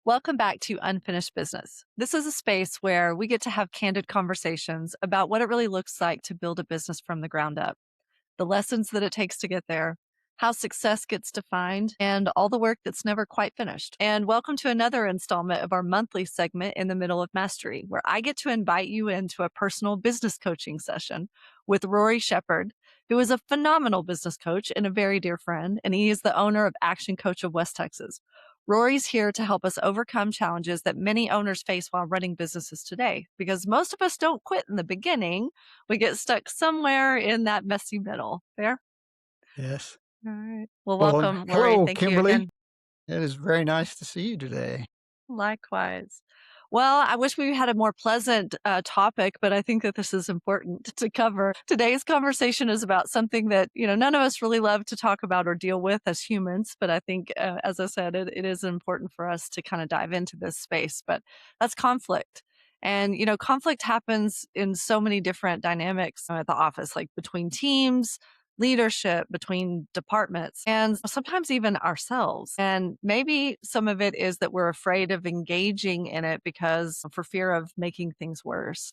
Welcome back to Unfinished Business. This is a space where we get to have candid conversations about what it really looks like to build a business from the ground up, the lessons that it takes to get there, how success gets defined, and all the work that's never quite finished. And welcome to another installment of our monthly segment in the middle of mastery, where I get to invite you into a personal business coaching session with Rory Sheppard, who is a phenomenal business coach and a very dear friend, and he is the owner of Action Coach of West Texas. Rory's here to help us overcome challenges that many owners face while running businesses today, because most of us don't quit in the beginning. We get stuck somewhere in that messy middle. Fair? Yes. All right. Well, Well, welcome, Rory. hello, Thank you Kimberly. again. It is very nice to see you today. Likewise. Well, I wish we had a more pleasant topic, but I think that this is important to cover. Today's conversation is about something that, none of us really love to talk about or deal with as humans. But I think, as I said, it is important for us to kind of dive into this space. But that's conflict. And, conflict happens in so many different dynamics at the office, like between teams, leadership, between departments, and sometimes even ourselves. And maybe some of it is that we're afraid of engaging in it because for fear of making things worse.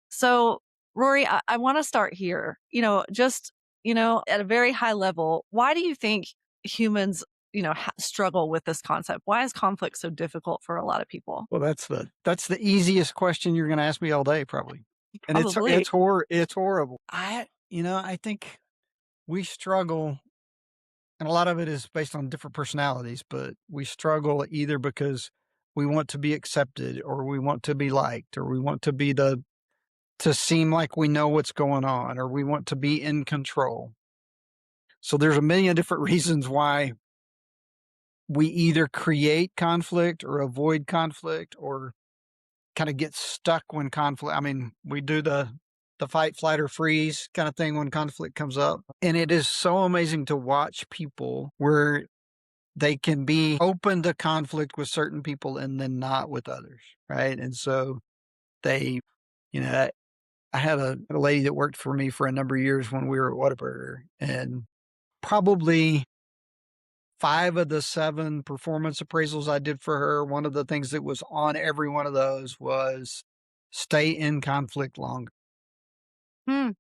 So, Rory, I want to start here. At a very high level, why do you think humans, struggle with this concept? Why is conflict so difficult for a lot of people? Well, that's the easiest question you're going to ask me all day, probably. And it's Probably. it's it's horrible. I think we struggle, and a lot of it is based on different personalities, but we struggle either because we want to be accepted, or we want to be liked, or we want to be to seem like we know what's going on, or we want to be in control. So there's a million different reasons why we either create conflict or avoid conflict, or kind of get stuck when conflict. I mean, we do the fight, flight, or freeze kind of thing when conflict comes up. And it is so amazing to watch people where they can be open to conflict with certain people and then not with others. Right. And so they, you know, I had a lady that worked for me for a number of years when we were at Whataburger, and probably 5 of the 7 performance appraisals I did for her, one of the things that was on every one of those was stay in conflict longer, Hmm.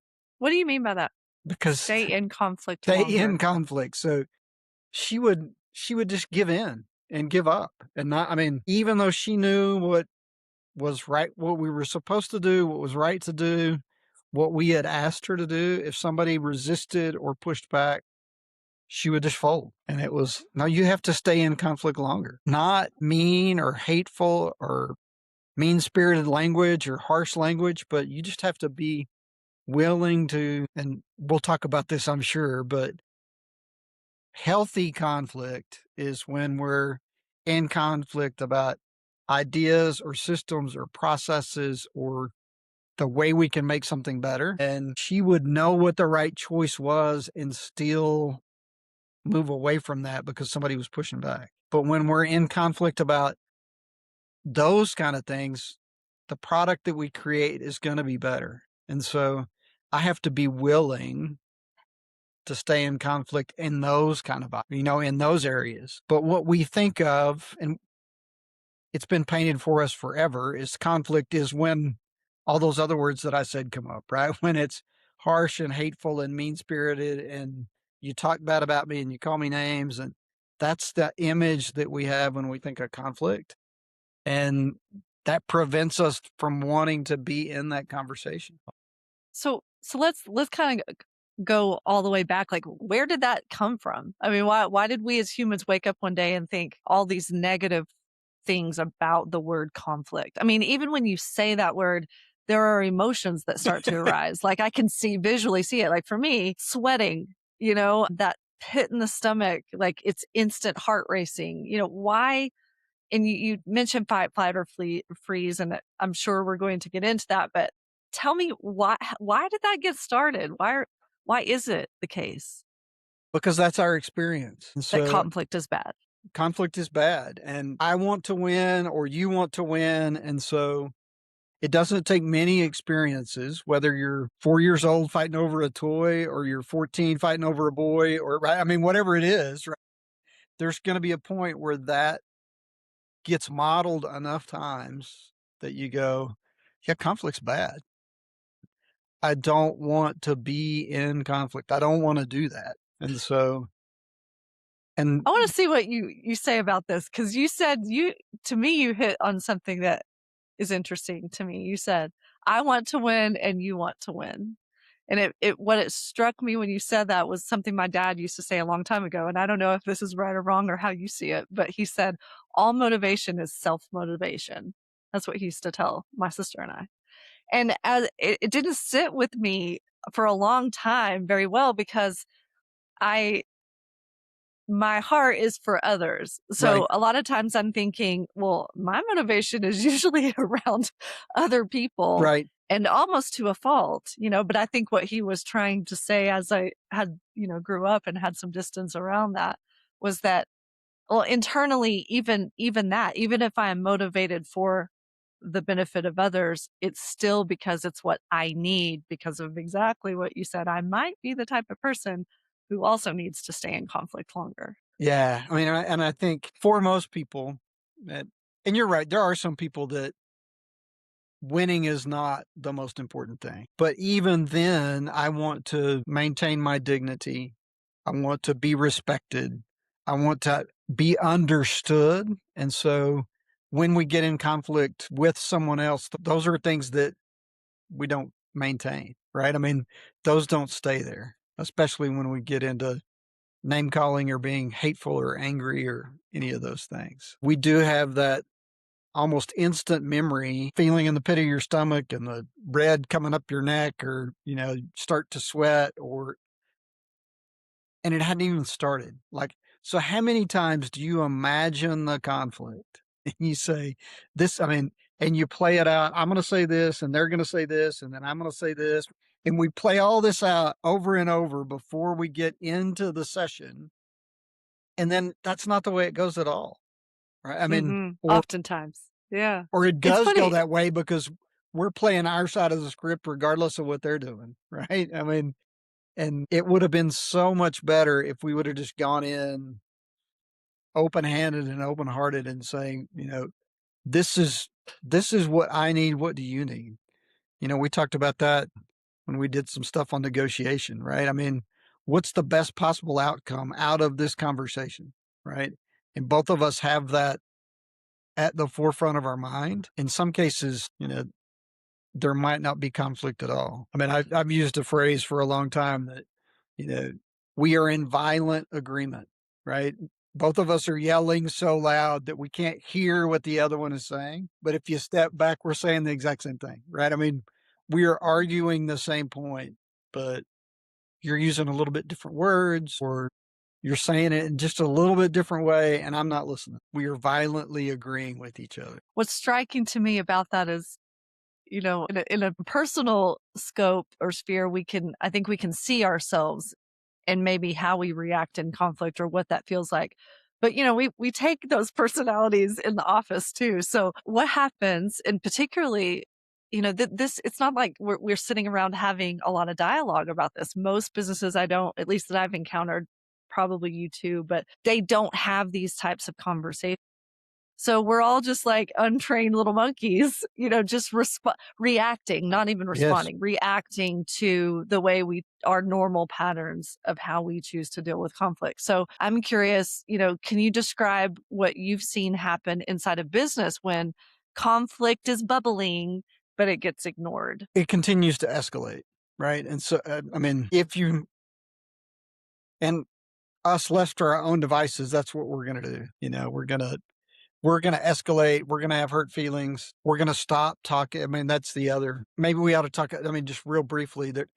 What do you mean by that? because Stay in conflict stay in longer. conflict. So she would just give in and give up, and not, I mean, even though she knew what was right, what we were supposed to do, what was right to do, what we had asked her to do, if somebody resisted or pushed back, she would just fold. And it was, no, you have to stay in conflict longer. Not mean or hateful or mean spirited language or harsh language, but you just have to be willing to, and we'll talk about this, I'm sure, but healthy conflict is when we're in conflict about ideas or systems or processes or the way we can make something better. And she would know what the right choice was and still move away from that because somebody was pushing back. But when we're in conflict about those kind of things, the product that we create is going to be better. And so I have to be willing to stay in conflict in those kind of, in those areas. But what we think of, and it's been painted for us forever, is conflict is when all those other words that I said come up, right? When it's harsh and hateful and mean spirited, and you talk bad about me and you call me names. And that's the image that we have when we think of conflict. And that prevents us from wanting to be in that conversation. So let's kind of go all the way back. Like, where did that come from? I mean, why did we as humans wake up one day and think all these negative things about the word conflict? I mean, even when you say that word, there are emotions that start to arise. Like I can visually see it. Like for me, sweating, that pit in the stomach, like it's instant heart racing. Why? And you mentioned fight, flight, or freeze, and I'm sure we're going to get into that. But tell me why did that get started? Why is it the case Because that's our experience. And that so conflict is bad? conflict is bad, and I want to win or you want to win. And so it doesn't take many experiences, whether you're 4 years old fighting over a toy or you're 14 fighting over a boy, or, right, I mean, whatever it is, right? There's going to be a point where that gets modeled enough times that you go, yeah, conflict's bad. I don't want to be in conflict. I don't want to do that. And so, and I want to see what you say about this, because you said to me you hit on something that is interesting to me. You said, I want to win and you want to win. And what it struck me when you said that was something my dad used to say a long time ago. And I don't know if this is right or wrong or how you see it, but he said, all motivation is self motivation. That's what he used to tell my sister and I. And as it didn't sit with me for a long time very well, because I my heart is for others. right, So a lot of times I'm thinking, well, my motivation is usually around other people right. and almost to a fault, but I think what he was trying to say as I had, grew up and had some distance around that was that, well, internally, even that, even if I am motivated for the benefit of others, it's still because it's what I need, because of exactly what you said. I might be the type of person who also needs to stay in conflict longer. Yeah. I mean, and I think for most people, that, and you're right, there are some people that winning is not the most important thing. But even then, I want to maintain my dignity. I want to be respected. I want to be understood. And so when we get in conflict with someone else, those are things that we don't maintain, right? I mean, those don't stay there, especially when we get into name calling or being hateful or angry or any of those things. We do have that almost instant memory feeling in the pit of your stomach and the red coming up your neck, or, start to sweat, and it hadn't even started. Like, so how many times do you imagine the conflict and you say this, I mean, and you play it out. I'm going to say this and they're going to say this, and then I'm going to say this. And we play all this out over and over before we get into the session. And then that's not the way it goes at all. Right. I mean, Oftentimes. Yeah. or it It's does go funny. that way because we're playing our side of the script regardless of what they're doing, right? I mean, and it would have been so much better if we would have just gone in open-handed and open-hearted and saying, this is this is what I need, what do you need? We talked about that when we did some stuff on negotiation, right? I mean, what's the best possible outcome out of this conversation, right? And both of us have that at the forefront of our mind. In some cases, there might not be conflict at all. I mean, I've used a phrase for a long time that, you know, we are in violent agreement, right? Both of us are yelling so loud that we can't hear what the other one is saying. But if you step back, we're saying the exact same thing, right? I mean, we are arguing the same point, but you're using a little bit different words, or you're saying it in just a little bit different way, and I'm not listening. We are violently agreeing with each other. What's striking to me about that is, in a personal scope or sphere, I think we can see ourselves and maybe how we react in conflict or what that feels like. But we take those personalities in the office too. So what happens, and particularly, this, it's not like we're sitting around having a lot of dialogue about this. Most businesses, I don't, at least that I've encountered, probably you too, but they don't have these types of conversations. So we're all just like untrained little monkeys, just reacting, not even Yes. responding, reacting to the way our normal patterns of how we choose to deal with conflict. So I'm curious, can you describe what you've seen happen inside a business when conflict is bubbling, but it gets ignored? It continues to escalate, right? And so, I mean, if you and us left to our own devices, that's what we're going to do. We're going to escalate. We're going to have hurt feelings. We're going to stop talking. I mean, that's the other. Maybe we ought to talk. I mean, just real briefly, that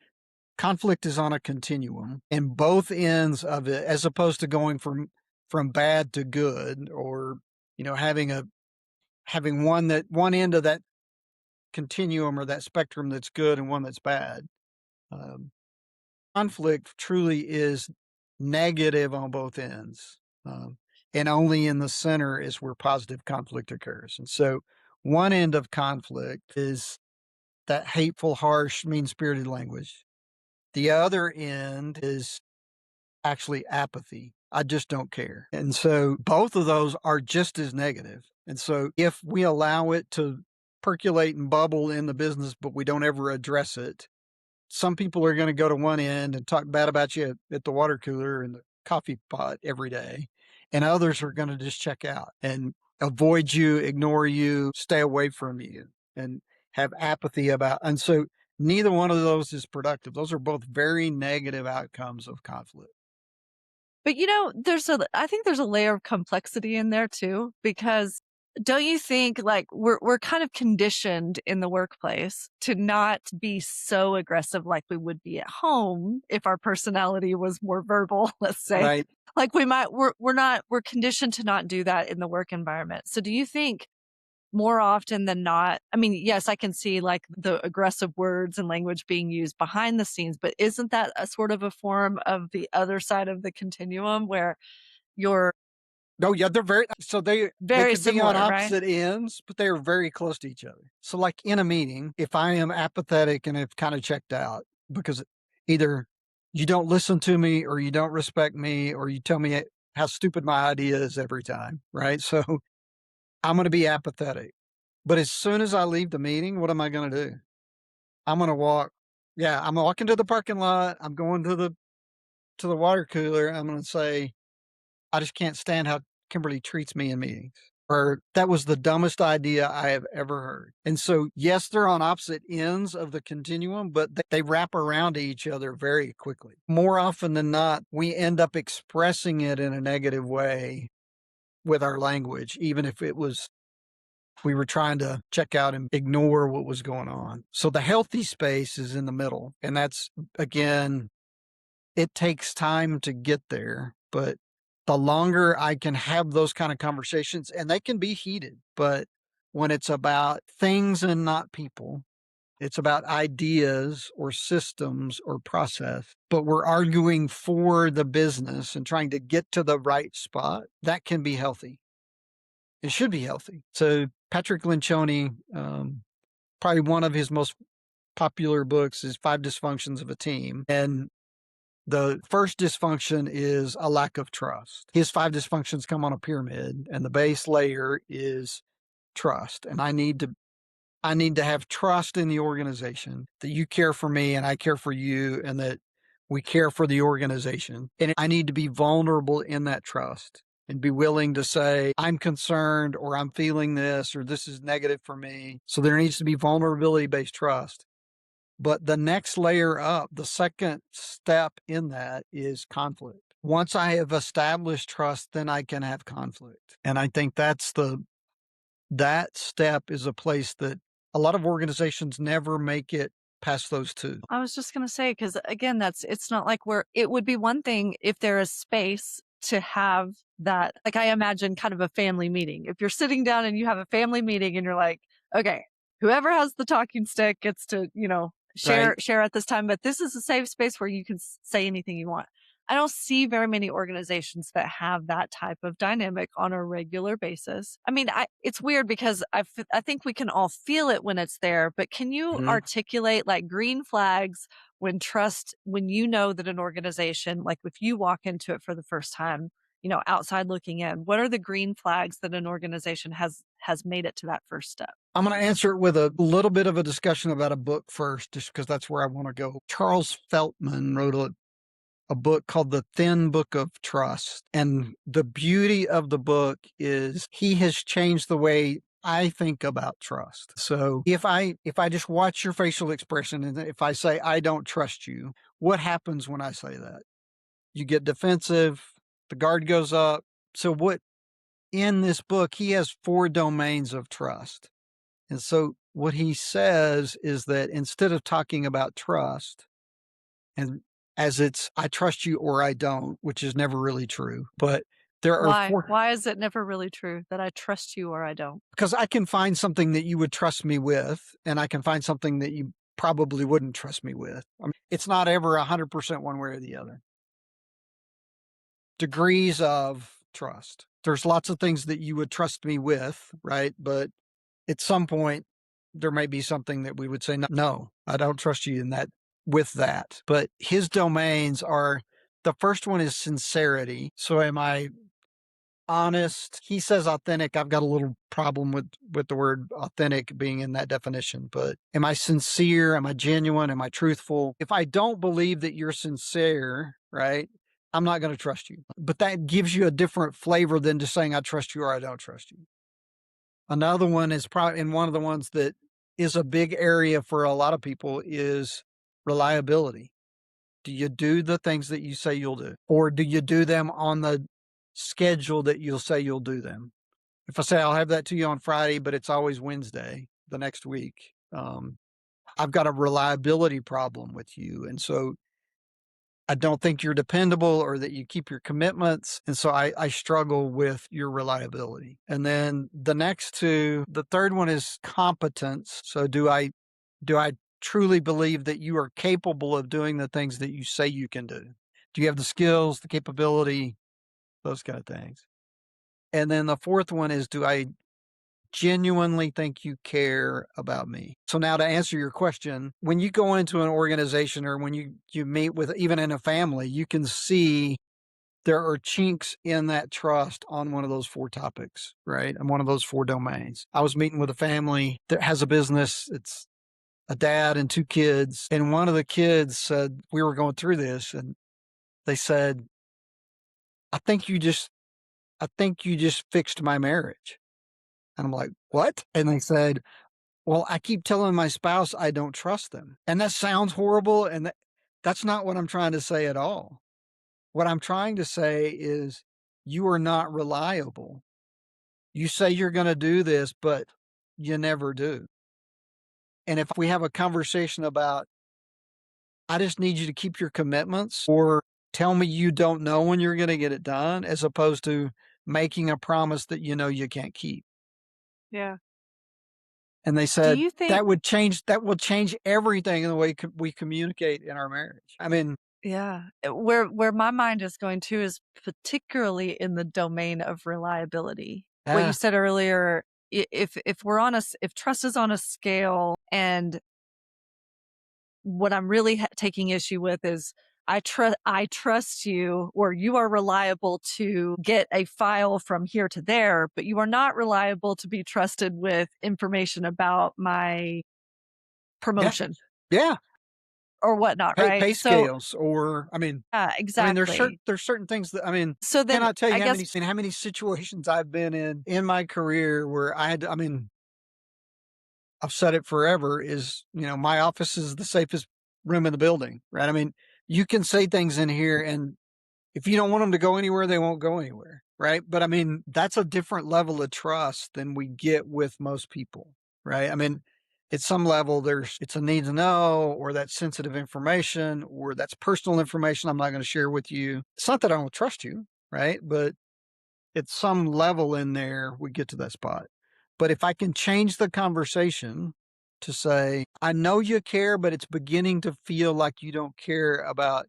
conflict is on a continuum, and both ends of it, as opposed to going from bad to good, or having one end of that continuum or that spectrum that's good and one that's bad. Um, Conflict truly is negative on both ends. And only in the center is where positive conflict occurs. And so one end of conflict is that hateful, harsh, mean spirited language. The other end is actually apathy. I just don't care. And so both of those are just as negative. And so if we allow it to percolate and bubble in the business, but we don't ever address it, some people are going to go to one end and talk bad about you at the water cooler and the coffee pot every day. And others are going to just check out and avoid you, ignore you, stay away from you, and have apathy about. And so neither one of those is productive. Those are both very negative outcomes of conflict. But, I think there's a layer of complexity in there too, because don't you think like we're kind of conditioned in the workplace to not be so aggressive like we would be at home if our personality was more verbal, let's say. Right. Like we're conditioned to not do that in the work environment. So do you think more often than not, I mean, yes, I can see like the aggressive words and language being used behind the scenes, but isn't that a sort of a form of the other side of the continuum where you're No, yeah, they're they very could be on similar, right? opposite ends, but they are very close to each other. So like in a meeting, if I am apathetic and have kind of checked out because either you don't listen to me or you don't respect me or you tell me how stupid my idea is every time, right? So I'm going to be apathetic. But as soon as I leave the meeting, what am I going to do? I'm going to walk. Yeah, I'm walking to the parking lot. I'm going to the water cooler. I'm going to say, I just can't stand how Kimberly treats me in meetings. Or that was the dumbest idea I have ever heard. And so, yes, they're on opposite ends of the continuum, but they wrap around to each other very quickly. More often than not, we end up expressing it in a negative way with our language, even if we were trying to check out and ignore what was going on. So the healthy space is in the middle. And that's, again, it takes time to get there, but the longer I can have those kind of conversations, and they can be heated, but when it's about things and not people, it's about ideas or systems or process, but we're arguing for the business and trying to get to the right spot, that can be healthy. It should be healthy. So Patrick Lencioni, probably one of his most popular books is Five Dysfunctions of a Team. And the first dysfunction is a lack of trust. His five dysfunctions come on a pyramid, and the base layer is trust. And I need to have trust in the organization that you care for me and I care for you and that we care for the organization. And I need to be vulnerable in that trust and be willing to say, I'm concerned or I'm feeling this or this is negative for me. So there needs to be vulnerability based trust. But the next layer up, the second step in that is conflict. Once I have established trust, then I can have conflict. And I think that step is a place that a lot of organizations never make it past those two. I was just going to say, because again, it's not like it would be one thing if there is space to have that. Like I imagine kind of a family meeting. If you're sitting down and you have a family meeting and you're like, okay, whoever has the talking stick gets to, Right. share at this time, but this is a safe space where you can say anything you want. I don't see very many organizations that have that type of dynamic on a regular basis. I mean, it's weird because I think we can all feel it when it's there, but can you Mhm. articulate like green flags when you know that an organization, like if you walk into it for the first time, outside looking in, what are the green flags that an organization has made it to that first step? I'm going to answer it with a little bit of a discussion about a book first, just because that's where I want to go. Charles Feltman wrote a book called The Thin Book of Trust. And the beauty of the book is he has changed the way I think about trust. So if I just watch your facial expression and if I say I don't trust you, what happens when I say that? You get defensive, the guard goes up. So what in this book, he has 4 domains of trust. And so what he says is that instead of talking about trust, and as it's, I trust you or I don't, which is never really true. But there are Why? 4, Why is it never really true that I trust you or I don't? because I can find something that you would trust me with, and I can find something that you probably wouldn't trust me with. I mean, it's not ever 100% one way or the other. Degrees of trust. There's lots of things that you would trust me with, right? But at some point, there may be something that we would say, no, I don't trust you in that with that. But his domains are The first one is sincerity. So am I honest? He says authentic. I've got a little problem with the word authentic being in that definition, but am I sincere? Am I genuine? Am I truthful? If I don't believe that you're sincere, right? I'm not going to trust you. But that gives you a different flavor than just saying I trust you or I don't trust you. Another one is probably, and one of the ones that is a big area for a lot of people, is reliability. Do you do the things that you say you'll do? Or do you do them on the schedule that you'll say you'll do them? If I say I'll have that to you on Friday, but it's always Wednesday the next week, I've got a reliability problem with you. And so I don't think you're dependable or that you keep your commitments. And so I struggle with your reliability. And then the next two, the third one is competence. So do I truly believe that you are capable of doing the things that you say you can do? Do you have the skills, the capability, those kind of things? And then the fourth one is, do I genuinely think you care about me? So now to answer your question, when you go into an organization or when you meet with, even in a family, you can see there are chinks in that trust on one of those four topics, right? And one of those four domains. I was meeting with a family that has a business. It's a dad and two kids. And one of the kids said, we were going through this, and they said, I think you just fixed my marriage. And I'm like, what? And they said, well, I keep telling my spouse I don't trust them. And that sounds horrible. And that's not what I'm trying to say at all. What I'm trying to say is, you are not reliable. You say you're going to do this, but you never do. And if we have a conversation about, I just need you to keep your commitments, or tell me you don't know when you're going to get it done, as opposed to making a promise that you know you can't keep. Yeah. And they Do said you think that will change everything in the way we communicate in our marriage. I mean, yeah, where my mind is going to is particularly in the domain of reliability. What you yeah, said earlier, if we're on if trust is on a scale, and what I'm really taking issue with is, I trust you, or you are reliable to get a file from here to there, but you are not reliable to be trusted with information about my yeah, promotion yeah. or whatnot, right? Pay So scales, or yeah, I mean, exactly. there's certain things that, I mean, So then cannot tell I you guess how many situations I've been in my career where I mean, I've said it forever, is, my office is the safest room in the building, right? I mean, you can say things in here, and if you don't want them to go anywhere, they won't go anywhere, right? But I mean, that's a different level of trust than we get with most people, right? I mean, at some level, it's a need to know, or that's sensitive information, or that's personal information I'm not going to share with you. It's not that I don't trust you, right? But at some level in there, we get to that spot. But if I can change the conversation to say, I know you care, but it's beginning to feel like you don't care about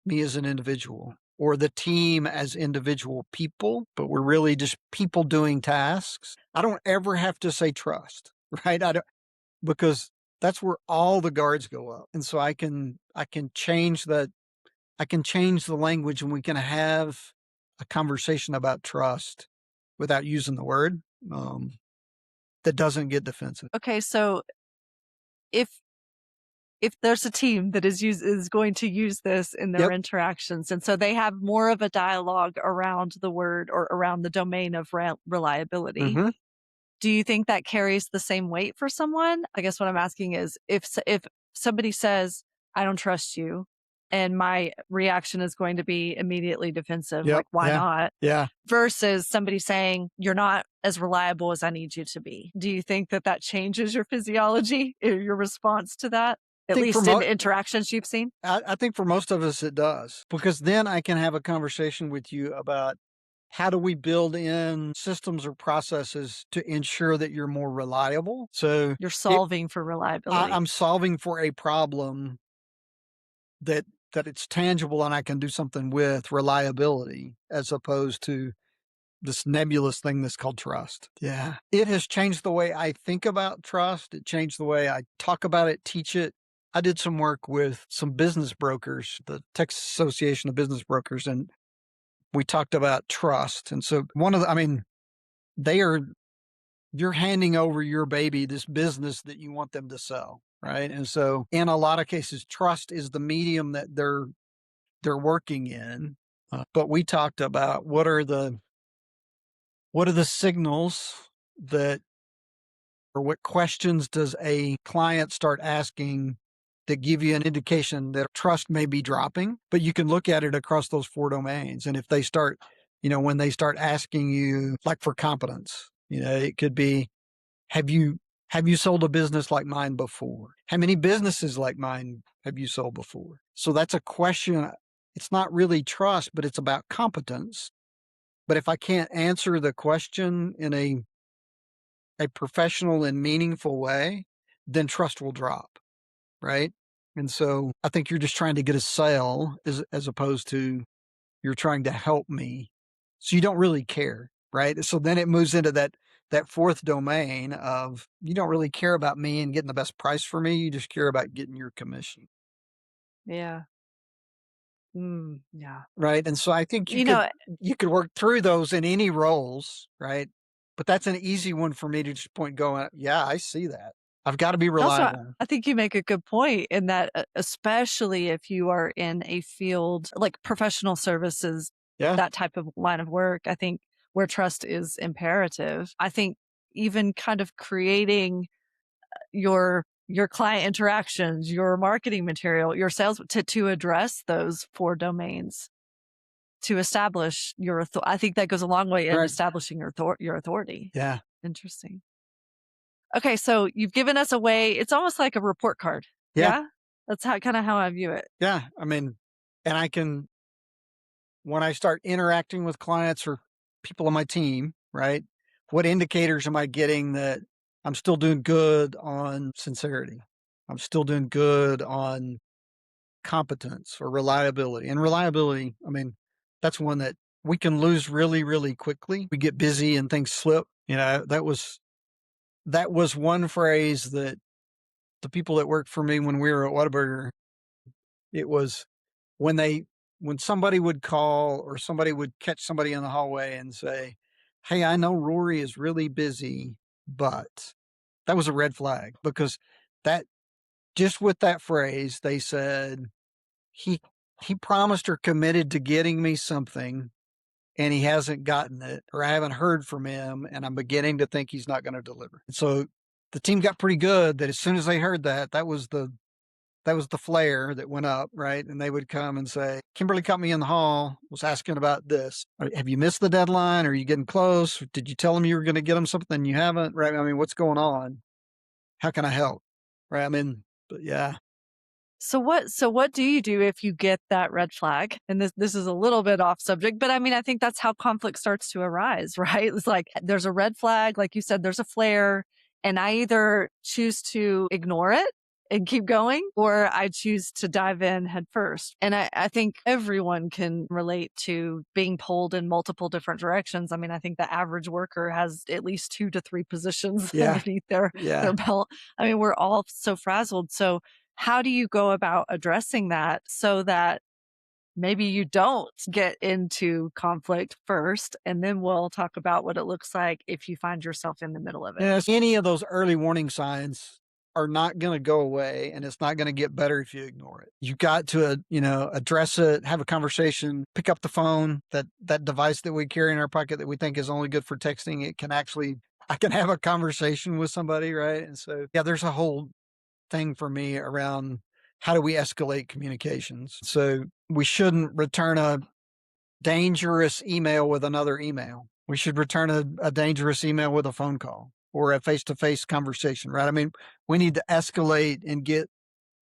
me as an individual, or the team as individual people, but we're really just people doing tasks. I don't ever have to say trust, right? I don't, because that's where all the guards go up. And so I can change that. I can change the language, and we can have a conversation about trust without using the word, that doesn't get defensive. okay, so if there's a team that is going to use this in their Yep. interactions, and so they have more of a dialogue around the word, or around the domain of reliability, Hmm. do you think that carries the same weight for someone? I guess what I'm asking is, if somebody says, "I don't trust you," and my reaction is going to be immediately defensive, Yep. like, "Why Yeah. not?" Yeah. Versus somebody saying, "You're not as reliable as I need you to be." Do you think that that changes your physiology, or your response to that? I At think for least in most, interactions you've seen? I think for most of us it does, because then I can have a conversation with you about, how do we build in systems or processes to ensure that you're more reliable? So You're it, solving for reliability. I'm solving for a problem that it's tangible and I can do something with, reliability, as opposed to this nebulous thing that's called trust. Yeah. It has changed the way I think about trust. It changed the way I talk about it, teach it. I did some work with some business brokers, the Texas Association of Business Brokers, and we talked about trust. And so they are, you're handing over your baby, this business that you want them to sell, right? And so in a lot of cases, trust is the medium that they're working in. But we talked about what are the signals that, or what questions does a client start asking that give you an indication that trust may be dropping? But you can look at it across those 4 domains. And if they start, when they start asking you, like for competence, it could be, have you sold a business like mine before? How many businesses like mine have you sold before? So that's a question. It's not really trust, but it's about competence. But if I can't answer the question in a professional and meaningful way, then trust will drop, right? And so I think you're just trying to get a sale as opposed to you're trying to help me. So you don't really care, right? So then it moves into that 4th domain of you don't really care about me and getting the best price for me. You just care about getting your commission. Yeah. Yeah. Right. And so I think You know, you could work through those in any roles, right? But that's an easy one for me to just point going, yeah, I see that. I've got to be also, reliable. I think you make a good point in that, especially if you are in a field like professional services, Yeah. that type of line of work, I think where trust is imperative. I think even kind of creating your client interactions, your marketing material, your sales to address those 4 domains to establish your I think that goes a long way in Right. establishing your authority. Yeah. Interesting. Okay, so you've given us a way, it's almost like a report card. Yeah. Yeah? That's how kinda how I view it. Yeah. And when I start interacting with clients or people on my team, right? What indicators am I getting that I'm still doing good on sincerity? I'm still doing good on competence or reliability. And reliability, that's one that we can lose really, really quickly. We get busy and things slip. That was one phrase that the people that worked for me when we were at Whataburger, it was when they when somebody would call or somebody would catch somebody in the hallway and say, "Hey, I know Rory is really busy, but," that was a red flag because that just with that phrase, they said, he he promised or committed to getting me something and he hasn't gotten it, or I haven't heard from him and I'm beginning to think he's not going to deliver. So the team got pretty good that as soon as they heard that, that was the flare that went up, right? And they would come and say, Kimberly caught me in the hall, was asking about this. Have you missed the deadline? Are you getting close? Did you tell them you were going to get them something you haven't? Right. What's going on? How can I help? Right. But yeah. So what do you do if you get that red flag? And this is a little bit off subject, but I think that's how conflict starts to arise, right? It's like there's a red flag, like you said, there's a flare, and I either choose to ignore it and keep going, or I choose to dive in head first. And I think everyone can relate to being pulled in multiple different directions. I think the average worker has at least 2 to 3 positions Yeah. underneath their Yeah. belt. We're all so frazzled. So how do you go about addressing that so that maybe you don't get into conflict first? And then we'll talk about what it looks like if you find yourself in the middle of it. Yes. Any of those early warning signs are not going to go away and it's not going to get better if you ignore it. You got to, address it, have a conversation, pick up the phone, that device that we carry in our pocket that we think is only good for texting. I can have a conversation with somebody. Right. And so, yeah, there's a whole thing for me around how do we escalate communications. So we shouldn't return a dangerous email with another email. We should return a dangerous email with a phone call or a face-to-face conversation, right? We need to escalate and get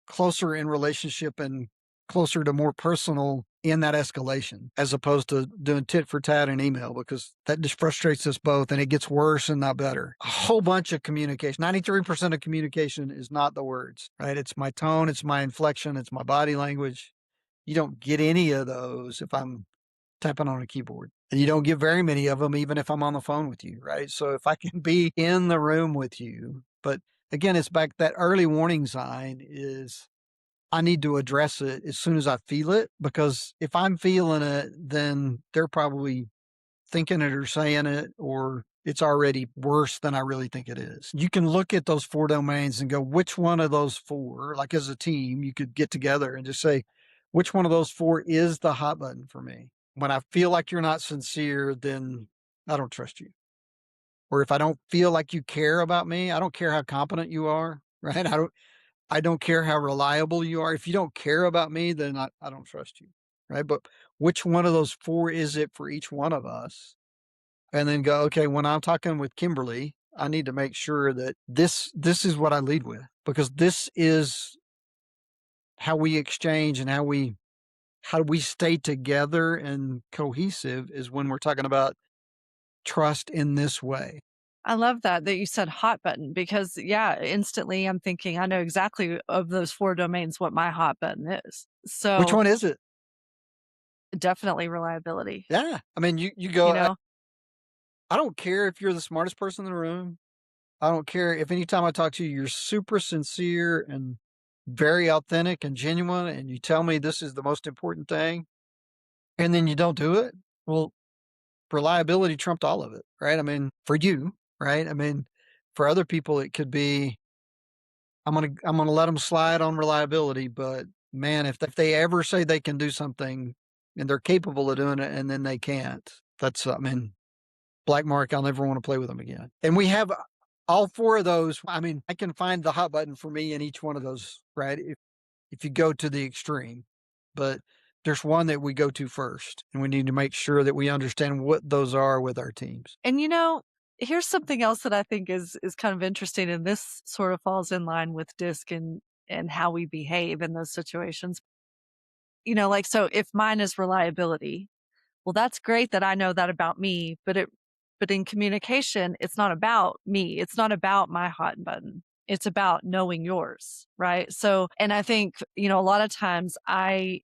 closer in relationship and closer to more personal in that escalation, as opposed to doing tit for tat in email, because that just frustrates us both and it gets worse and not better. A whole bunch of communication, 93% of communication is not the words, right? It's my tone, it's my inflection, it's my body language. You don't get any of those if I'm typing on a keyboard. And you don't get very many of them, even if I'm on the phone with you, right? So if I can be in the room with you, but again, it's back that early warning sign is I need to address it as soon as I feel it, because if I'm feeling it, then they're probably thinking it or saying it, or it's already worse than I really think it is. You can look at those 4 domains and go, which one of those 4, like as a team, you could get together and just say, which one of those 4 is the hot button for me? When I feel like you're not sincere, then I don't trust you. Or if I don't feel like you care about me, I don't care how competent you are, right? I don't care how reliable you are. If you don't care about me, then I don't trust you, right? But which one of those 4 is it for each one of us? And then go, okay, when I'm talking with Kimberly, I need to make sure that this is what I lead with, because this is how we exchange and how we stay together and cohesive is when we're talking about trust in this way. I love that you said hot button because, yeah, instantly I'm thinking I know exactly of those 4 domains what my hot button is. Which So, one is it? definitely reliability, Yeah. I mean, you you go, know? I don't care if you're the smartest person in the room. I don't care if anytime I talk to you, you're super sincere and very authentic and genuine, and you tell me this is the most important thing, and then you don't do it. Well, reliability trumped all of it, right? I mean, for you, right? I mean, for other people, it could be I'm gonna let them slide on reliability, but man, if they ever say they can do something and they're capable of doing it, and then they can't, that's I mean, black mark. I'll never want to play with them again. And we have all 4 of those. I mean, I can find the hot button for me in each one of those, right? If you go to the extreme, but there's one that we go to first, and we need to make sure that we understand what those are with our teams. And, here's something else that I think is kind of interesting, and this sort of falls in line with DISC and how we behave in those situations. Like, so if mine is reliability, well, that's great that I know that about me, but in communication, it's not about me. It's not about my hot button. It's about knowing yours, right? So, and I think, a lot of times I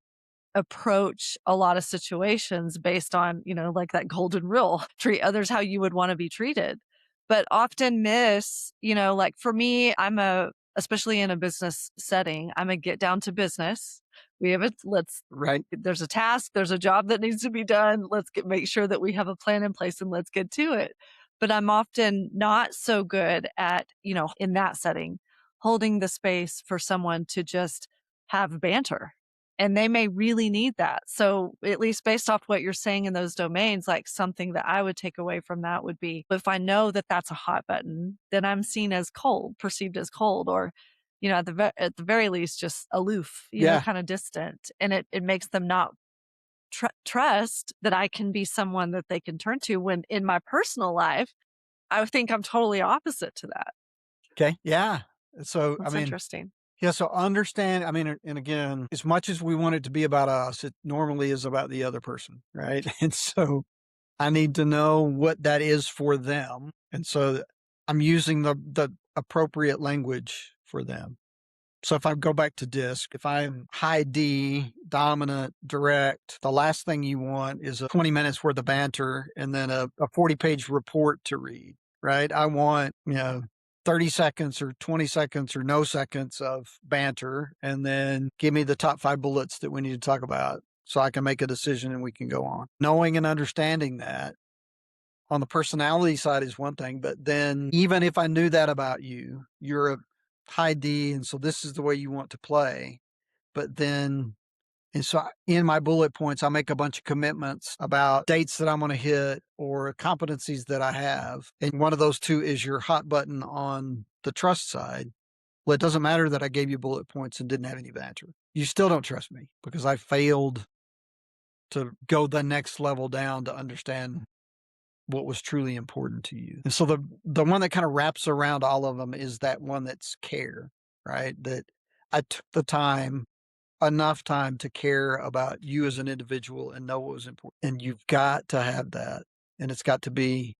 approach a lot of situations based on, like that golden rule, treat others how you would want to be treated. But often miss, like for me, especially in a business setting, I'm a get down to business. We have Right. there's a task, there's a job that needs to be done. Make sure that we have a plan in place and let's get to it. But I'm often not so good at, in that setting, holding the space for someone to just have banter, and they may really need that. So, at least based off what you're saying in those domains, like something that I would take away from that would be if I know that that's a hot button, then I'm seen as cold, perceived as cold, or, at the very least, just aloof, Yeah. kind of distant. And it makes them not trust that I can be someone that they can turn to when in my personal life, I think I'm totally opposite to that. Okay. Yeah. So, I That's mean, interesting. yeah. So understand, I mean, and again, as much as we want it to be about us, it normally is about the other person. Right. And so I need to know what that is for them. And so I'm using the appropriate language for them. So if I go back to disc, if I'm high D, dominant, direct, the last thing you want is a 20 minutes worth of banter and then a 40-page report to read, right? I want, 30 seconds or 20 seconds or no seconds of banter, and then give me the top 5 bullets that we need to talk about so I can make a decision and we can go on. Knowing and understanding that on the personality side is one thing, but then even if I knew that about you, you're a high D, and so this is the way you want to play. But then, and so in my bullet points, I make a bunch of commitments about dates that I'm going to hit or competencies that I have. And one of those 2 is your hot button on the trust side. Well, it doesn't matter that I gave you bullet points and didn't have any banter. You still don't trust me because I failed to go the next level down to understand what was truly important to you. And so the one that kind of wraps around all of them is that one that's care, right? That I took the time, enough time to care about you as an individual and know what was important. And you've got to have that. And it's got to be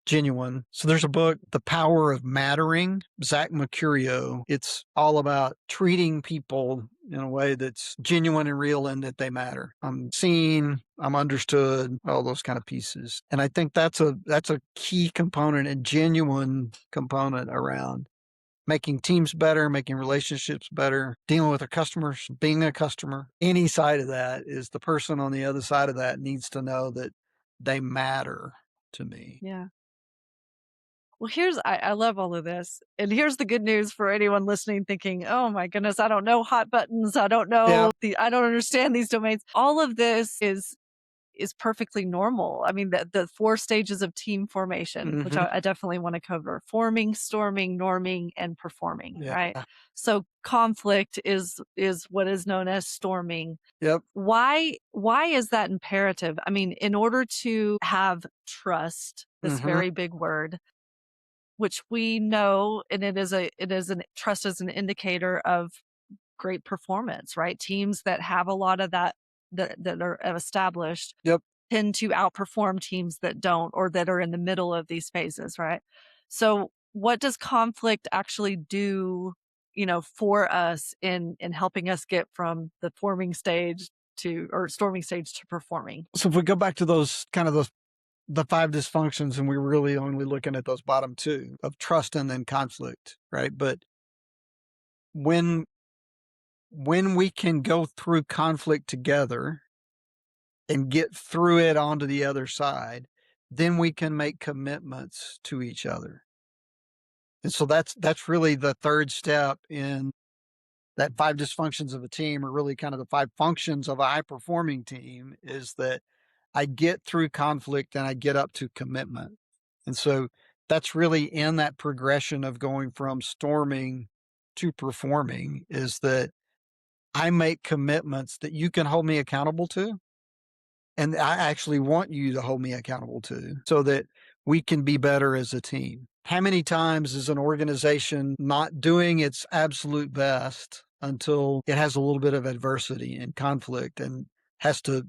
genuine. So there's a book, The Power of Mattering, Zach Mercurio. It's all about treating people in a way that's genuine and real and that they matter. I'm seen, I'm understood, all those kind of pieces. And I think that's a key component and genuine component around making teams better, making relationships better, dealing with our customers, being a customer. Any side of that is the person on the other side of that needs to know that they matter to me. Yeah. Well, I love all of this. And here's the good news for anyone listening thinking, oh my goodness, I don't know hot buttons. Yeah. I don't understand these domains. All of this is perfectly normal. I mean, the 4 stages of team formation, which Mhm. I definitely wanna cover: forming, storming, norming, and performing, Yeah. right? So conflict is what is known as storming. Yep. Why is that imperative? I mean, in order to have trust, this Mhm. very big word, which we know, and it is an trust is an indicator of great performance, right? Teams that have a lot of that are established Yep. tend to outperform teams that don't or that are in the middle of these phases, right? So what does conflict actually do, for us in helping us get from the forming stage to or storming stage to performing? So if we go back to those the 5 dysfunctions and we're really only looking at those bottom 2 of trust and then conflict, right? But when we can go through conflict together and get through it onto the other side, then we can make commitments to each other. And so that's really the 3rd step in that 5 dysfunctions of a team, or really kind of the 5 functions of a high performing team, is that I get through conflict and I get up to commitment. And so that's really in that progression of going from storming to performing, is that I make commitments that you can hold me accountable to. And I actually want you to hold me accountable to, so that we can be better as a team. How many times is an organization not doing its absolute best until it has a little bit of adversity and conflict and has to,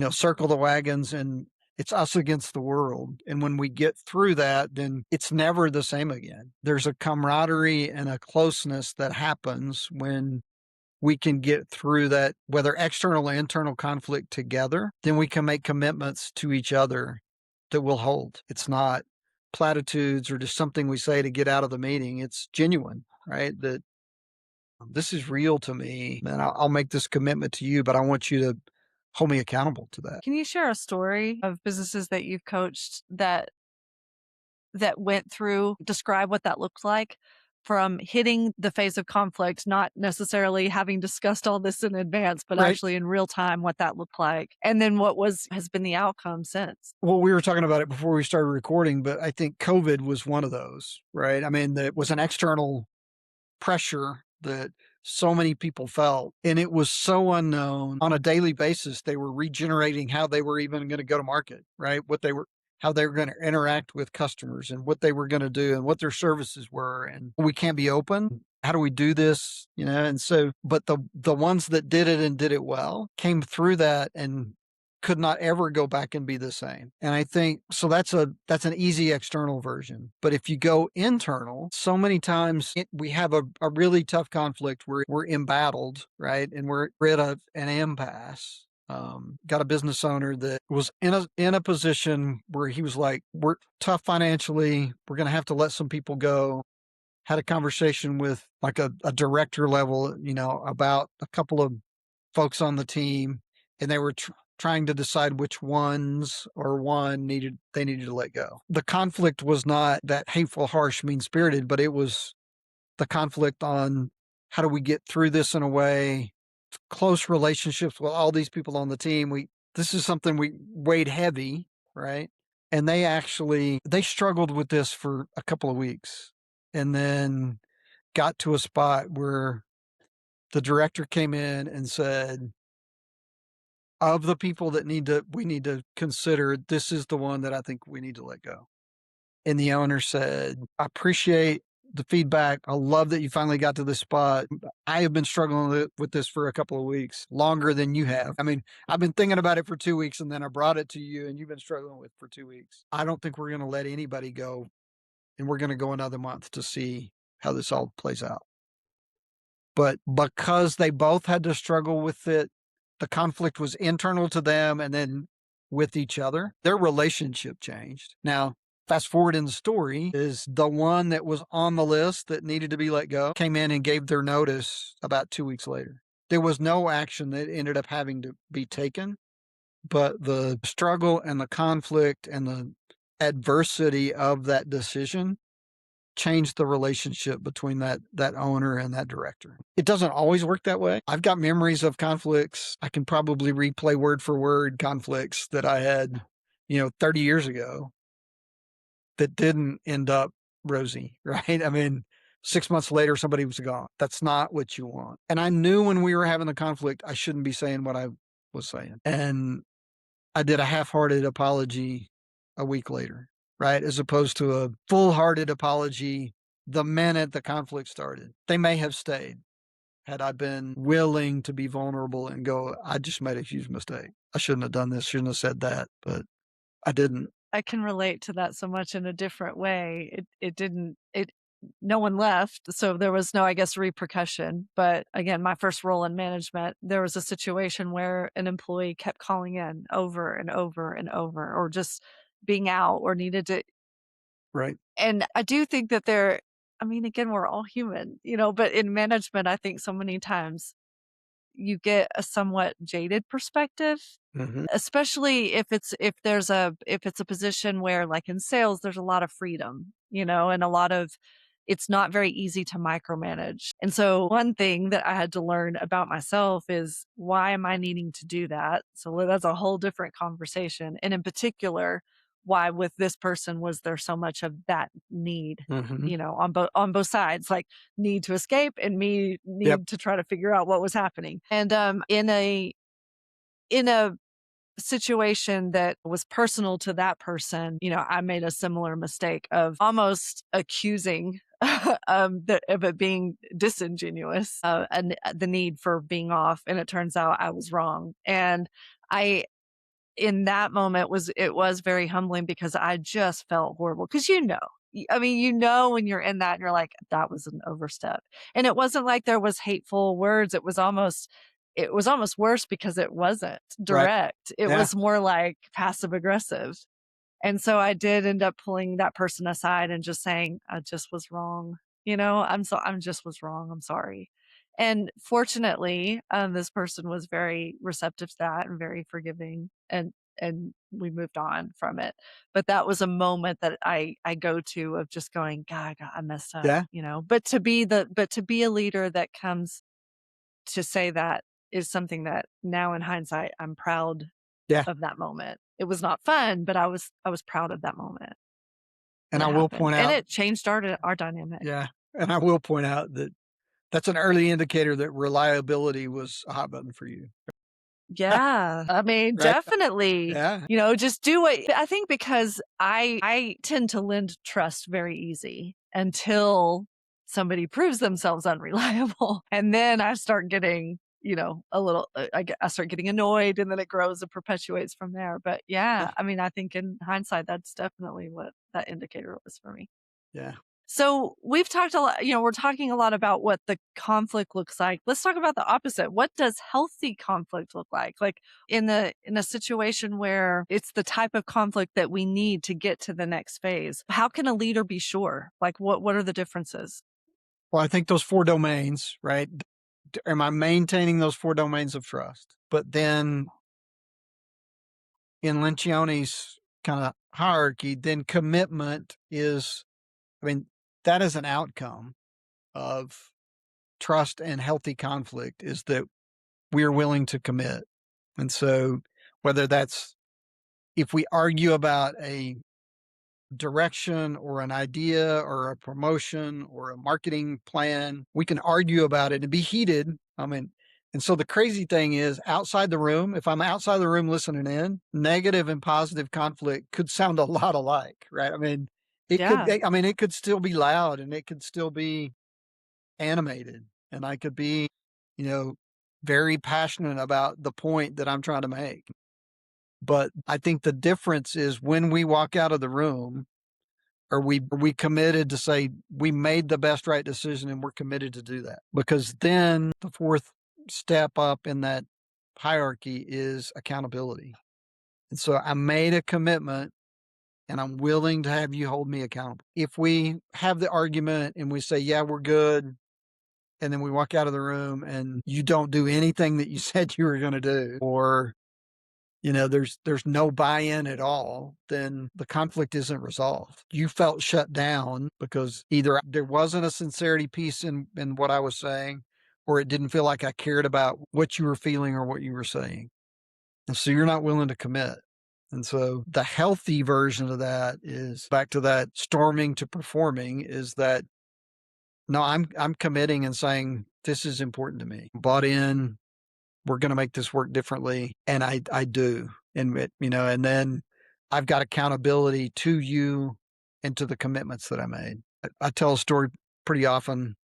circle the wagons, and it's us against the world. And when we get through that, then it's never the same again. There's a camaraderie and a closeness that happens when we can get through that, whether external or internal conflict together, then we can make commitments to each other that will hold. It's not platitudes or just something we say to get out of the meeting. It's genuine, right? That this is real to me, and I'll make this commitment to you, but I want you to hold me accountable to that. Can you share a story of businesses that you've coached that went through, describe what that looked like from hitting the phase of conflict, not necessarily having discussed all this in advance, but Right. actually in real time what that looked like. And then what was has been the outcome since. Well, we were talking about it before we started recording, but I think COVID was one of those, right? I mean, that was an external pressure that so many people felt, and it was so unknown. On a daily basis, they were regenerating how they were even going to go to market, right? How they were going to interact with customers and what they were going to do and what their services were. And we can't be open. How do we do this? And so, but the ones that did it and did it well came through that and could not ever go back and be the same. And I think so that's an easy external version. But if you go internal, so many times we have a really tough conflict where we're embattled, right? And we're at an impasse. Got a business owner that was in a position where he was like, we're tough financially. We're going to have to let some people go. Had a conversation with like a director level, about a couple of folks on the team, and they were trying to decide which ones or one they needed to let go. The conflict was not that hateful, harsh, mean spirited, but it was the conflict on how do we get through this in a way, close relationships with all these people on the team. This is something we weighed heavy, right? And they struggled with this for a couple of weeks, and then got to a spot where the director came in and said, of the people that we need to consider, this is the one that I think we need to let go. And the owner said, I appreciate the feedback. I love that you finally got to this spot. I have been struggling with this for a couple of weeks, longer than you have. I mean, I've been thinking about it for 2 weeks, and then I brought it to you and you've been struggling with it for 2 weeks. I don't think we're going to let anybody go, and we're going to go another month to see how this all plays out. But because they both had to struggle with it, the conflict was internal to them and then with each other. Their relationship changed. Now, Fast forward in the story is the one that was on the list that needed to be let go came in and gave their notice about 2 weeks later. There was no action that ended up having to be taken, but the struggle and the conflict and the adversity of that decision changed the relationship between that owner and that director. It doesn't always work that way. I've got memories of conflicts. I can probably replay word for word conflicts that I had, 30 years ago that didn't end up rosy, right? I mean, 6 months later, somebody was gone. That's not what you want. And I knew when we were having the conflict, I shouldn't be saying what I was saying. And I did a half-hearted apology a week later, right? As opposed to a full-hearted apology the minute the conflict started. They may have stayed had I been willing to be vulnerable and go, I just made a huge mistake. I shouldn't have done this, shouldn't have said that, but I didn't. I can relate to that so much in a different way. It didn't it no one left, so there was no, I guess, repercussion. But again, my first role in management, there was a situation where an employee kept calling in over and over and over, or just being out or needed to. Right. And I do think that I mean, again, we're all human, but in management, I think so many times you get a somewhat jaded perspective, Mhm. especially if it's a position where, like in sales, there's a lot of freedom, and a lot of it's not very easy to micromanage. And so one thing that I had to learn about myself is, why am I needing to do that? So that's a whole different conversation. And in particular, why with this person was there so much of that need, Mhm. on both sides, like need to escape and me Yep. need to try to figure out what was happening. And in a situation that was personal to that person, I made a similar mistake of almost accusing of it being disingenuous, and the need for being off. And it turns out I was wrong. And I, in that moment, it was very humbling because I just felt horrible. Cause I mean, when you're in that and you're like, that was an overstep. And it wasn't like there was hateful words. It was almost worse because it wasn't Right. direct. It Yeah. was more like passive aggressive. And so I did end up pulling that person aside and just saying, I just was wrong. I'm just was wrong. I'm sorry. And fortunately, this person was very receptive to that and very forgiving, and we moved on from it. But that was a moment that I go to of just going, God, I messed up, Yeah. But to be a leader that comes to say that is something that now in hindsight, I'm proud Yeah. of that moment. It was not fun, but I was proud of that moment when And I it will happened, point and out, it changed our dynamic. yeah, and I will point out that that's an early indicator that reliability was a hot button for you. Yeah. I mean, Right? definitely, Yeah. just do it. I think because I tend to lend trust very easy until somebody proves themselves unreliable. And then I start getting, a little, I start getting annoyed, and then it grows and perpetuates from there. But Yeah. yeah, I mean, I think in hindsight, that's definitely what that indicator was for me. Yeah. So we've talked a lot, we're talking a lot about what the conflict looks like. Let's talk about the opposite. What does healthy conflict look like? Like in a situation where it's the type of conflict that we need to get to the next phase. How can a leader be sure? Like what are the differences? Well, I think those 4 domains, right? Am I maintaining those 4 domains of trust? But then in Lencioni's kinda hierarchy, then commitment is, I mean, that is an outcome of trust and healthy conflict, is that we are willing to commit. And so whether that's, if we argue about a direction or an idea or a promotion or a marketing plan, we can argue about it and be heated. I mean, and so the crazy thing is, outside the room, if I'm outside the room listening in, negative and positive conflict could sound a lot alike, right? I mean, Yeah. it could still be loud and it could still be animated, and I could be, you know, very passionate about the point that I'm trying to make. But I think the difference is, when we walk out of the room, are we committed to say we made the best right decision and we're committed to do that? Because then the fourth step up in that hierarchy is accountability. And so I made a commitment and I'm willing to have you hold me accountable. If we have the argument and we say, yeah, we're good, and then we walk out of the room and you don't do anything that you said you were going to do, or there's no buy-in at all, then the conflict isn't resolved. You felt shut down because either there wasn't a sincerity piece in what I was saying, or it didn't feel like I cared about what you were feeling or what you were saying. And so you're not willing to commit. And so the healthy version of that is back to that storming to performing, is that no, I'm committing and saying this is important to me. Bought in, we're going to make this work differently. And I do. And then I've got accountability to you and to the commitments that I made. I tell a story pretty often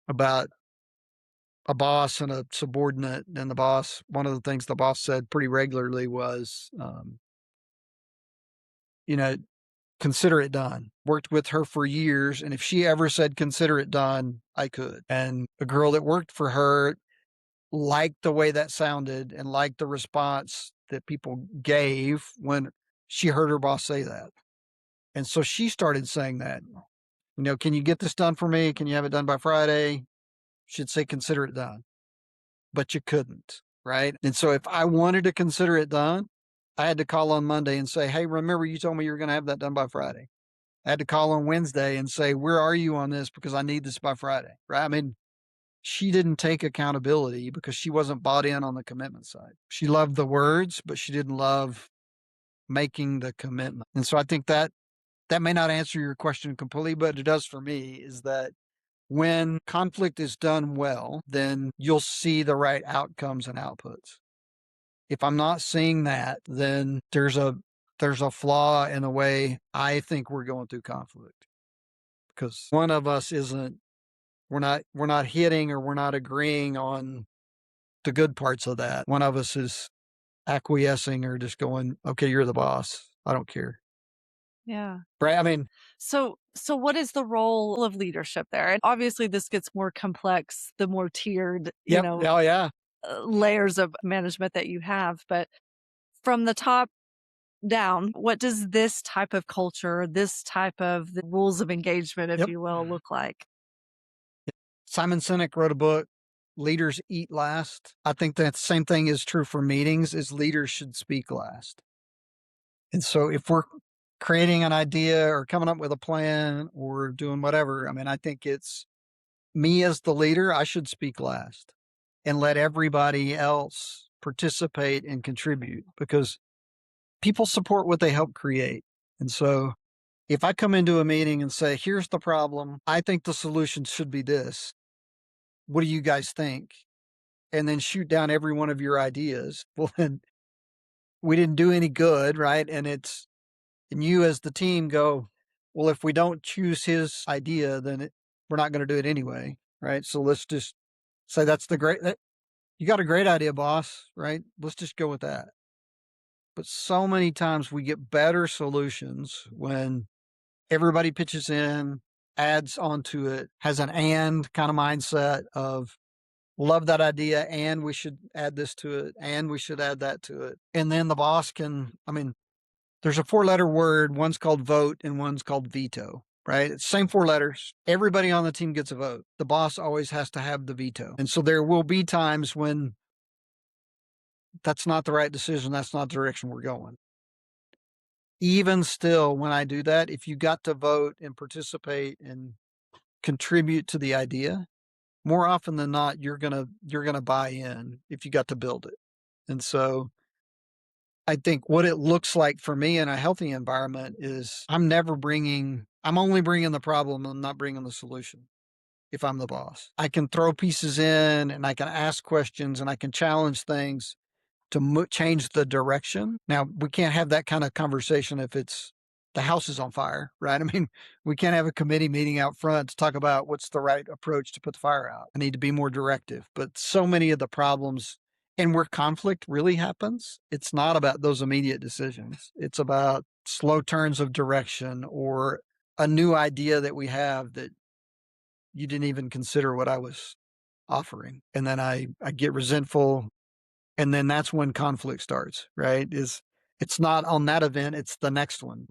about a boss and a subordinate. And one of the things the boss said pretty regularly was, you know, consider it done. Worked with her for years. And if she ever said, consider it done, I could. And a girl that worked for her liked the way that sounded and liked the response that people gave when she heard her boss say that. And so she started saying that, can you get this done for me? Can you have it done by Friday? She'd say, consider it done, but you couldn't. Right. And so if I wanted to consider it done, I had to call on Monday and say, hey, remember you told me you were going to have that done by Friday. I had to call on Wednesday and say, where are you on this? Because I need this by Friday. Right. I mean, she didn't take accountability because she wasn't bought in on the commitment side. She loved the words, but she didn't love making the commitment. And so I think that may not answer your question completely, but it does for me, is that when conflict is done well, then you'll see the right outcomes and outputs. If I'm not seeing that, then there's a flaw in the way I think we're going through conflict, because one of us isn't we're not hitting, or we're not agreeing on the good parts of that. One of us is acquiescing or just going, okay, you're the boss, I don't care. Yeah. Right. I mean, So what is the role of leadership there? And obviously this gets more complex the more tiered, yep. Oh, yeah. layers of management that you have, but from the top down, what does this type of culture, this type of the rules of engagement, if Yep. you will, look like? Simon Sinek wrote a book, Leaders Eat Last. I think that same thing is true for meetings, is leaders should speak last. And so if we're creating an idea or coming up with a plan or doing whatever, I mean, I think it's me as the leader, I should speak last and let everybody else participate and contribute, because people support what they help create. And so if I come into a meeting and say, here's the problem, I think the solution should be this. What do you guys think? And then shoot down every one of your ideas. Well, then we didn't do any good, right? And you as the team go, well, if we don't choose his idea, then we're not going to do it anyway, right? So let's just say you got a great idea, boss, right? Let's just go with that. But so many times we get better solutions when everybody pitches in, adds onto it, has an and kind of mindset of, love that idea, and we should add this to it, and we should add that to it. And then the boss there's a 4-letter word, one's called vote and one's called veto, right? It's same 4 letters. Everybody on the team gets a vote. The boss always has to have the veto. And so there will be times when that's not the right decision, that's not the direction we're going. Even still, when I do that, if you got to vote and participate and contribute to the idea, more often than not, you're gonna buy in if you got to build it. And so I think what it looks like for me in a healthy environment is I'm only bringing the problem. I'm not bringing the solution. If I'm the boss, I can throw pieces in and I can ask questions and I can challenge things to change the direction. Now, we can't have that kind of conversation if the house is on fire, right? I mean, we can't have a committee meeting out front to talk about what's the right approach to put the fire out. I need to be more directive. But so many of the problems and where conflict really happens, it's not about those immediate decisions. It's about slow turns of direction or a new idea that we have that you didn't even consider what I was offering. And then I get resentful. And then that's when conflict starts, right? It's not on that event, it's the next one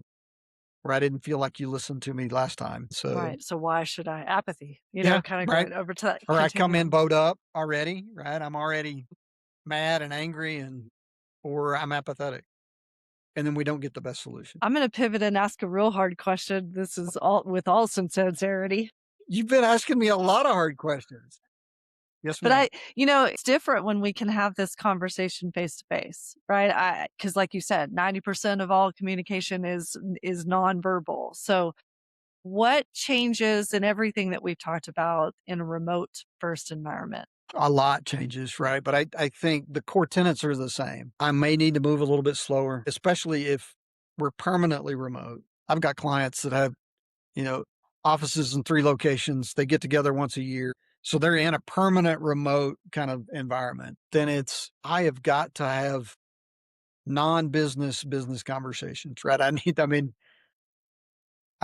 where I didn't feel like you listened to me last time. So, Right. So why should I? Apathy, yeah, kind of right. going over to that Or I come in continuum. bowed up already, right? I'm already mad and angry or I'm apathetic, and then we don't get the best solution. I'm going to pivot and ask a real hard question. This is all with all sincerity. You've been asking me a lot of hard questions. Yes, But ma'am. it's different when we can have this conversation face to face, right? Because like you said, 90% of all communication is nonverbal. So what changes in everything that we've talked about in a remote first environment? A lot changes, right? But I think the core tenets are the same. I may need to move a little bit slower, especially if we're permanently remote. I've got clients that have, you know, offices in 3 locations. They get together once a year. So they're in a permanent remote kind of environment. Then I have got to have non-business business conversations, right? I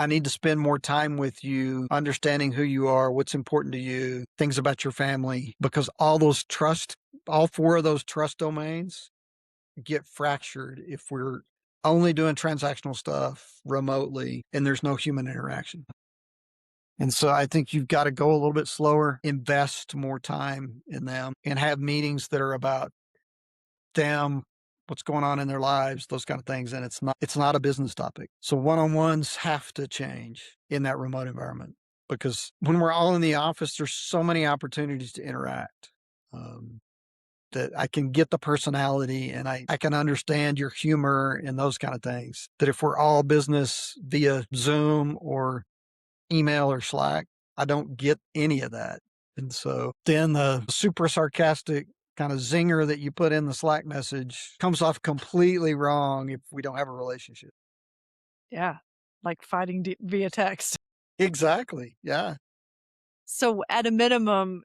need to spend more time with you, understanding who you are, what's important to you, things about your family, because all 4 of those trust domains get fractured if we're only doing transactional stuff remotely and there's no human interaction. And so I think you've got to go a little bit slower, invest more time in them, and have meetings that are about them, what's going on in their lives, those kind of things. And it's not a business topic. So one-on-ones have to change in that remote environment because when we're all in the office, there's so many opportunities to interact. That I can get the personality and I can understand your humor and those kind of things. That if we're all business via Zoom or email or Slack, I don't get any of that. And so then the super sarcastic kind of zinger that you put in the Slack message comes off completely wrong if we don't have a relationship. Yeah. Like fighting via text. Exactly. Yeah. So at a minimum,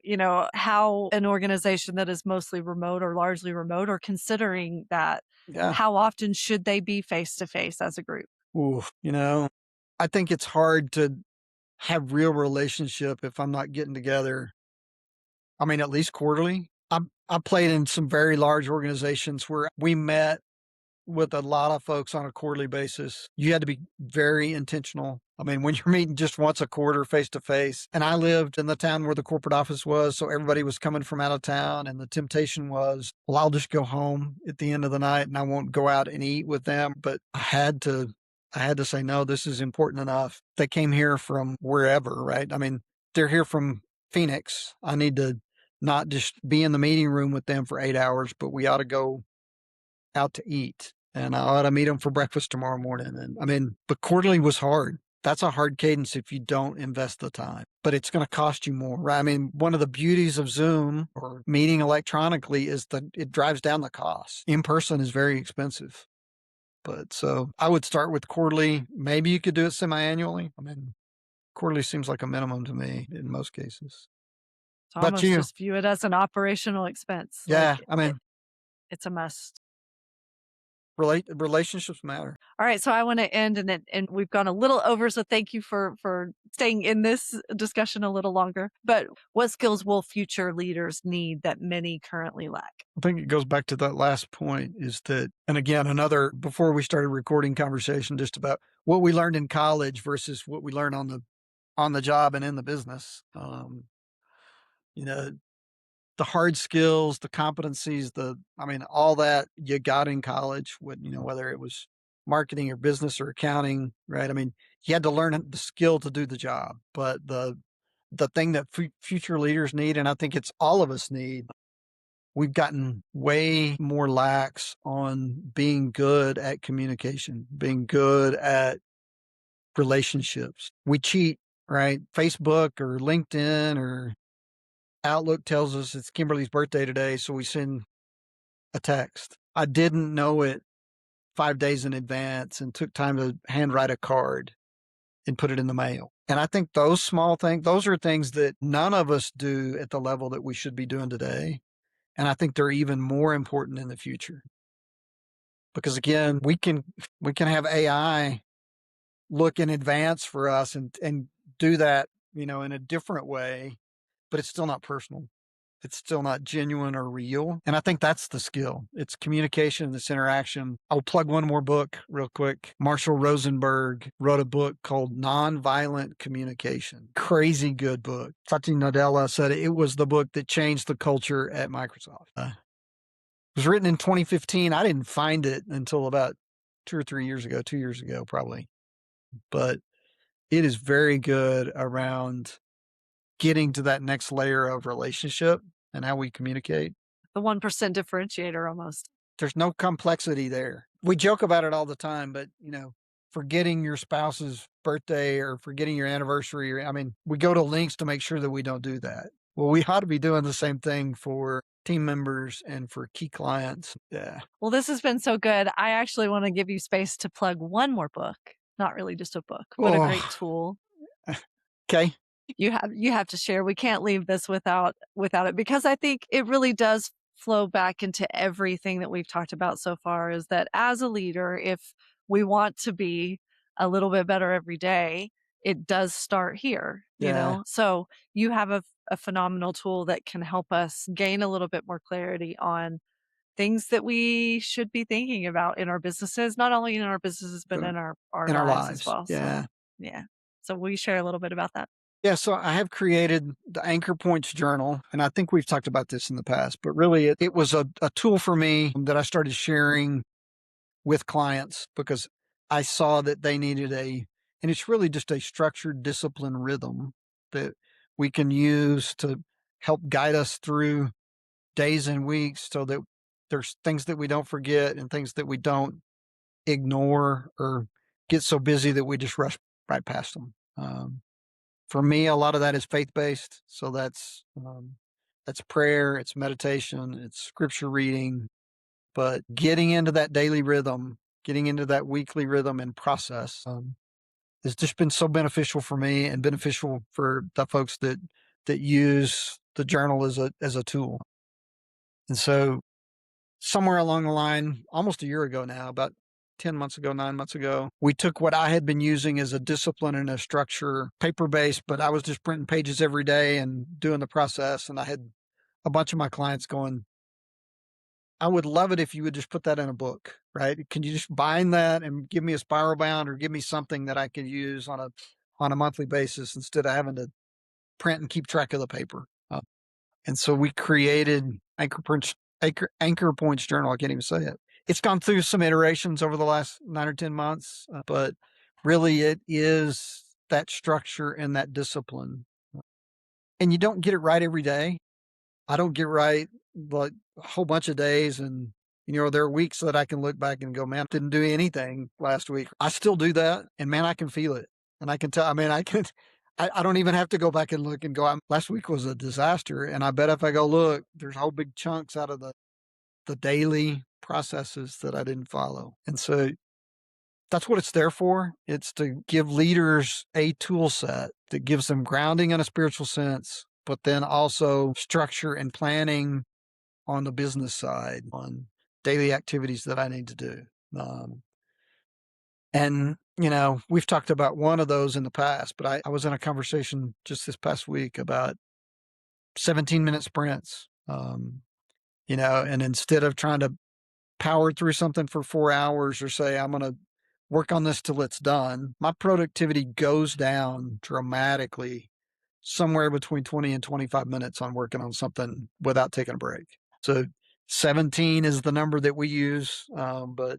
how an organization that is mostly remote or largely remote or considering that, Yeah. how often should they be face to face as a group? Ooh, I think it's hard to have real relationship if I'm not getting together. I mean, at least quarterly. I played in some very large organizations where we met with a lot of folks on a quarterly basis. You had to be very intentional. I mean, when you're meeting just once a quarter face to face, and I lived in the town where the corporate office was, so everybody was coming from out of town, and the temptation was, well, I'll just go home at the end of the night and I won't go out and eat with them. But I had to say, no, this is important enough. They came here from wherever, right? I mean, they're here from Phoenix. I need to not just be in the meeting room with them for 8 hours, but we ought to go out to eat, and I ought to meet them for breakfast tomorrow morning. And I mean, but quarterly was hard. That's a hard cadence if you don't invest the time, but it's going to cost you more, right? I mean, one of the beauties of Zoom or meeting electronically is that it drives down the cost. In person is very expensive. But so I would start with quarterly. Maybe you could do it semi-annually. I mean, quarterly seems like a minimum to me in most cases. So But almost just view it as an operational expense. yeah, I mean, It's a must. relationships matter. All right, so I want to end, and we've gone a little over. So thank you for staying in this discussion a little longer. But what skills will future leaders need that many currently lack? I think it goes back to that last point is that, and again, before we started recording conversation just about what we learned in college versus what we learned on the job and in the business. You know, the hard skills, the competencies, I mean, all that you got in college, whether it was marketing or business or accounting, right? I mean, you had to learn the skill to do the job, but the thing that future leaders need, and I think it's all of us need, we've gotten way more lax on being good at communication, being good at relationships. We cheat, right? Facebook or LinkedIn or Outlook tells us it's Kimberly's birthday today, so we send a text. I didn't know it 5 days in advance and took time to handwrite a card and put it in the mail. And I think those small things, those are things that none of us do at the level that we should be doing today. And I think they're even more important in the future. Because again, we can have AI look in advance for us and do that, in a different way, but it's still not personal. it's still not genuine or real. And I think that's the skill. It's communication, this interaction. I'll plug one more book real quick. Marshall Rosenberg wrote a book called Nonviolent Communication. Crazy good book. Satya Nadella said it was the book that changed the culture at Microsoft. It was written in 2015. I didn't find it until about 2 years ago, probably. But it is very good around getting to that next layer of relationship and how we communicate. The 1% differentiator almost. There's no complexity there. We joke about it all the time, but forgetting your spouse's birthday or forgetting your anniversary. I mean, we go to lengths to make sure that we don't do that. Well, we ought to be doing the same thing for team members and for key clients. Yeah. Well, this has been so good. I actually want to give you space to plug one more book. Not really just a book, but a great tool. Okay. You have to share. We can't leave this without it, because I think it really does flow back into everything that we've talked about so far, is that as a leader, if we want to be a little bit better every day, it does start here, Yeah. So you have a phenomenal tool that can help us gain a little bit more clarity on things that we should be thinking about in our businesses, not only in our businesses, but in our In our lives as lives. well. Yeah. So, yeah. So will you share a little bit about that? Yeah, so I have created the Anchor Points Journal, and I think we've talked about this in the past, but really it was a tool for me that I started sharing with clients because I saw that they needed and it's really just a structured discipline rhythm that we can use to help guide us through days and weeks so that there's things that we don't forget and things that we don't ignore or get so busy that we just rush right past them. For me, a lot of that is faith-based. So that's prayer, it's meditation, it's scripture reading, but getting into that daily rhythm, getting into that weekly rhythm and process, has just been so beneficial for me and beneficial for the folks that use the journal as a tool. And so somewhere along the line, almost a year ago now, about 10 months ago, 9 months ago, we took what I had been using as a discipline and a structure, paper based, but I was just printing pages every day and doing the process. And I had a bunch of my clients going, I would love it if you would just put that in a book, right? Can you just bind that and give me a spiral bound or give me something that I could use on a monthly basis instead of having to print and keep track of the paper? And so we created Anchor Points Journal. I can't even say it. It's gone through some iterations over the last 9 or 10 months, but really it is that structure and that discipline. And you don't get it right every day. I don't get right like a whole bunch of days. And, there are weeks that I can look back and go, man, I didn't do anything last week. I still do that. And man, I can feel it. And I can tell, I mean, I don't even have to go back and look and go, last week was a disaster. And I bet if I go look, there's whole big chunks out of the daily processes that I didn't follow. And so that's what it's there for. It's to give leaders a tool set that gives them grounding in a spiritual sense, but then also structure and planning on the business side, on daily activities that I need to do. And, we've talked about one of those in the past, but I was in a conversation just this past week about 17-minute sprints, and instead of trying to power through something for 4 hours or say, I'm going to work on this till it's done, my productivity goes down dramatically somewhere between 20 and 25 minutes on working on something without taking a break. So 17 is the number that we use, but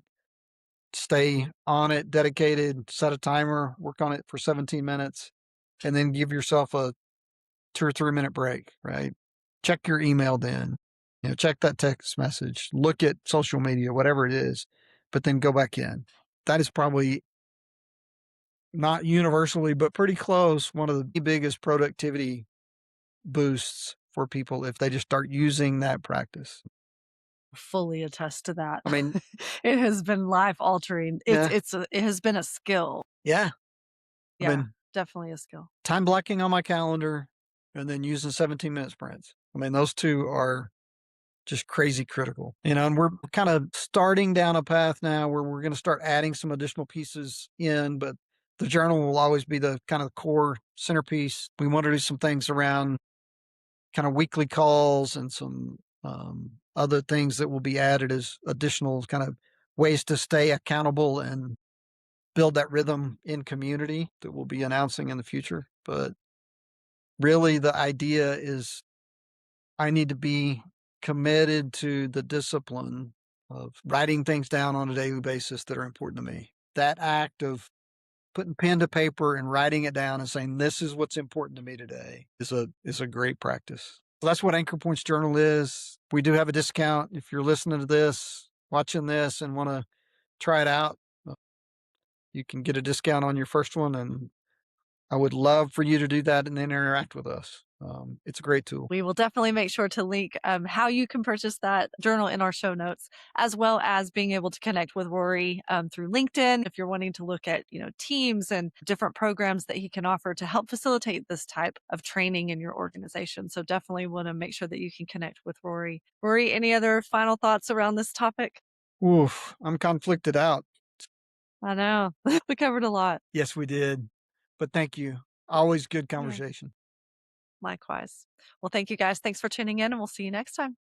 stay on it, dedicated, set a timer, work on it for 17 minutes, and then give yourself a 2 or 3 minute break, right? Check your email then, check that text message, look at social media, whatever it is, but then go back in. That is probably not universally, but pretty close, one of the biggest productivity boosts for people if they just start using that practice. Fully attest to that. I mean, it has been life altering. Yeah. It has been a skill. Yeah. I Yeah, mean, definitely a skill. time blocking on my calendar and then using 17-minute sprints. I mean, those two are just crazy critical, and we're kind of starting down a path now where we're going to start adding some additional pieces in, but the journal will always be the kind of core centerpiece. We want to do some things around kind of weekly calls and some other things that will be added as additional kind of ways to stay accountable and build that rhythm in community that we'll be announcing in the future. But really, the idea is I need to be committed to the discipline of writing things down on a daily basis that are important to me. That act of putting pen to paper and writing it down and saying, "This is what's important to me today," is a great practice. So that's what Anchor Points Journal is. We do have a discount if you're listening to this, watching this, and wanna try it out. Uh, you can get a discount on your first one, and I would love for you to do that and then interact with us. It's a great tool. We will definitely make sure to link how you can purchase that journal in our show notes, as well as being able to connect with Rory through LinkedIn if you're wanting to look at teams and different programs that he can offer to help facilitate this type of training in your organization. So definitely want to make sure that you can connect with Rory. Rory, any other final thoughts around this topic? Oof, I'm conflicted out. I know we covered a lot. Yes, we did. But thank you. Always good Yeah, conversation. likewise. Well, thank you guys. Thanks for tuning in, and we'll see you next time.